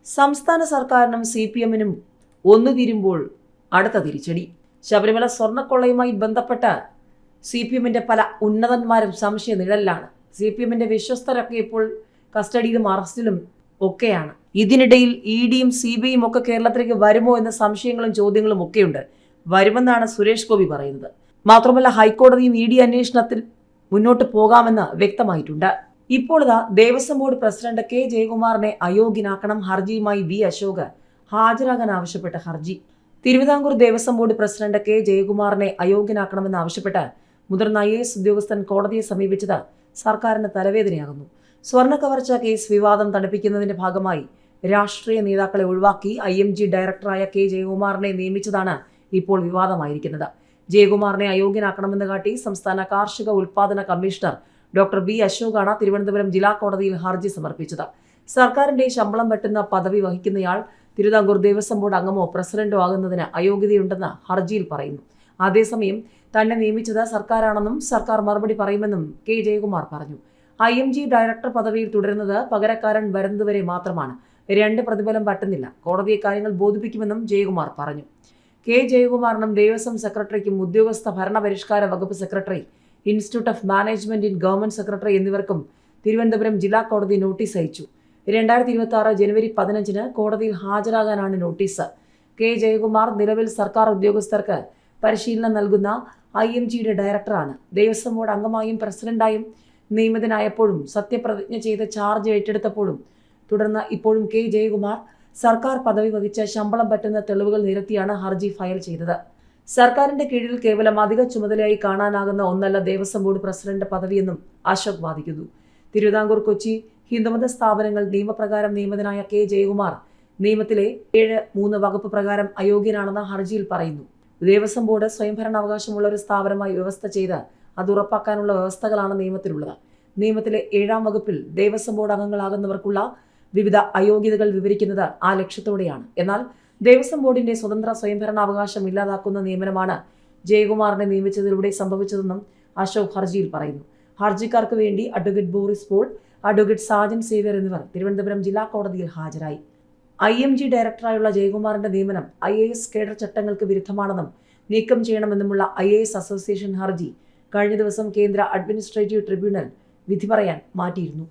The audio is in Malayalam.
സംസ്ഥാന സർക്കാരിനും CPM-നും ഒന്നുതീരുമ്പോൾ അടുത്ത തിരിച്ചടി. ശബരിമല സ്വർണ്ണക്കൊള്ളയുമായി ബന്ധപ്പെട്ട CPM-ന്റെ പല ഉന്നതന്മാരും സംശയ നിഴലിലാണ്. CPM-ന്റെ വിശ്വസ്തരൊക്കെ ഇപ്പോൾ കസ്റ്റഡിയിലും അറസ്റ്റിലും ഒക്കെയാണ്. ഇതിനിടയിൽ ED-യും CBI-യും ഒക്കെ കേരളത്തിലേക്ക് വരുമോ എന്ന സംശയങ്ങളും ചോദ്യങ്ങളും ഒക്കെയുണ്ട്. വരുമെന്നാണ് സുരേഷ് ഗോപി പറയുന്നത്. മാത്രമല്ല ഹൈക്കോടതിയും ED അന്വേഷണത്തിൽ മുന്നോട്ട് പോകാമെന്ന് വ്യക്തമായിട്ടുണ്ട്. ഇപ്പോൾ Devaswom board president K ജയകുമാറിനെ അയോഗ്യനാക്കണം ഹർജിയുമായി V Ashok ഹാജരാകാൻ ആവശ്യപ്പെട്ട ഹർജി. Thiruvithamkoor Devaswom board president K ജയകുമാറിനെ അയോഗ്യനാക്കണമെന്ന് ആവശ്യപ്പെട്ട് മുതിർന്ന IAS ഉദ്യോഗസ്ഥൻ കോടതിയെ സമീപിച്ചത് സർക്കാരിന് തലവേദനയാകുന്നു. സ്വർണ്ണ കവർച്ച കേസ് വിവാദം തണുപ്പിക്കുന്നതിന്റെ ഭാഗമായി രാഷ്ട്രീയ നേതാക്കളെ ഒഴിവാക്കി IMG ഡയറക്ടറായ K ജയകുമാറിനെ നിയമിച്ചതാണ് ഇപ്പോൾ വിവാദമായിരിക്കുന്നത്. ജയകുമാറിനെ അയോഗ്യനാക്കണമെന്ന് കാട്ടി സംസ്ഥാന കാർഷിക ഉൽപാദന കമ്മീഷണർ ഡോക്ടർ B അശോകാണ് തിരുവനന്തപുരം ജില്ലാ കോടതിയിൽ ഹർജി സമർപ്പിച്ചത്. സർക്കാരിന്റെ ശമ്പളം വെട്ടുന്ന പദവി വഹിക്കുന്നയാൾ തിരുവിതാംകൂർ ദേവസ്വം ബോർഡ് അംഗമോ പ്രസിഡന്റോ ആകുന്നതിന് അയോഗ്യതയുണ്ടെന്ന് ഹർജിയിൽ പറയുന്നു. അതേസമയം തന്നെ നിയമിച്ചത് സർക്കാരാണെന്നും സർക്കാർ മറുപടി പറയുമെന്നും K ജയകുമാർ പറഞ്ഞു. IMG ഡയറക്ടർ പദവിയിൽ തുടരുന്നത് പകരക്കാരൻ വരുന്നതുവരെ മാത്രമാണ്. 2 പ്രതിഫലം പറ്റുന്നില്ല. കോടതിയെ കാര്യങ്ങൾ ബോധിപ്പിക്കുമെന്നും ജയകുമാർ പറഞ്ഞു. K ജയകുമാറിനും ദേവസ്വം സെക്രട്ടറിക്കും ഉദ്യോഗസ്ഥ ഭരണപരിഷ്കാര വകുപ്പ് secretary, institute of management in government secretary എന്നിവർക്കും തിരുവനന്തപുരം ജില്ലാ കോടതി നോട്ടീസ് അയച്ചു. 2026 ജനുവരി 15 കോടതിയിൽ ഹാജരാകാനാണ് നോട്ടീസ്. K ജയകുമാർ നിലവിൽ സർക്കാർ ഉദ്യോഗസ്ഥർക്ക് പരിശീലനം നൽകുന്ന IMGയുടെ ഡയറക്ടറാണ്. ദേവസ്വം ബോർഡ് അംഗമായും പ്രസിഡന്റായും നിയമിതനായപ്പോഴും സത്യപ്രതിജ്ഞ ചെയ്ത് ചാർജ് ഏറ്റെടുത്തപ്പോഴും തുടർന്ന് ഇപ്പോഴും K ജയകുമാർ സർക്കാർ പദവി വഹിച്ച ശമ്പളം പറ്റുന്ന തെളിവുകൾ നിരത്തിയാണ് ഹർജി ഫയൽ ചെയ്തത്. സർക്കാരിന്റെ കീഴിൽ കേവലം അധിക ചുമതലയായി കാണാനാകുന്ന ഒന്നല്ല ദേവസ്വം ബോർഡ് പ്രസിഡന്റ് പദവിയെന്നും അശോക് വാദിക്കുന്നു. തിരുവിതാംകൂർ, കൊച്ചി ഹിന്ദുമത സ്ഥാപനങ്ങൾ നിയമപ്രകാരം നിയമിതനായ K ജയകുമാർ നിയമത്തിലെ 7(3) വകുപ്പ് പ്രകാരം അയോഗ്യനാണെന്ന് ഹർജിയിൽ പറയുന്നു. ദേവസ്വം ബോർഡ് സ്വയംഭരണാവകാശമുള്ള ഒരു സ്ഥാപനമായി വ്യവസ്ഥ ചെയ്ത് അത് ഉറപ്പാക്കാനുള്ള വ്യവസ്ഥകളാണ് നിയമത്തിലുള്ളത്. നിയമത്തിലെ 7-ാം വകുപ്പിൽ ദേവസ്വം ബോർഡ് അംഗങ്ങളാകുന്നവർക്കുള്ള വിവിധ അയോഗ്യതകൾ വിവരിക്കുന്നത് ആ ലക്ഷ്യത്തോടെയാണ്. എന്നാൽ ദേവസ്വം ബോർഡിന്റെ സ്വതന്ത്ര സ്വയംഭരണാവകാശം ഇല്ലാതാക്കുന്ന നിയമനമാണ് ജയകുമാറിനെ നിയമിച്ചതിലൂടെ സംഭവിച്ചതെന്നും അശോക് ഹർജിയിൽ പറയുന്നു. ഹർജിക്കാർക്ക് വേണ്ടി അഡ്വക്കേറ്റ് ബോറിസ് പോൾ, അഡ്വക്കേറ്റ് സാജൻ സേവ്യർ എന്നിവർ തിരുവനന്തപുരം ജില്ലാ കോടതിയിൽ ഹാജരായി. IMG ഡയറക്ടറായുള്ള ജയകുമാറിന്റെ നിയമനം IAS കേഡർ ചട്ടങ്ങൾക്ക് വിരുദ്ധമാണെന്നും നീക്കം ചെയ്യണമെന്നുമുള്ള IAS അസോസിയേഷൻ ഹർജി കഴിഞ്ഞ ദിവസം കേന്ദ്ര അഡ്മിനിസ്ട്രേറ്റീവ് ട്രിബ്യൂണൽ വിധി പറയാൻ മാറ്റിയിരുന്നു.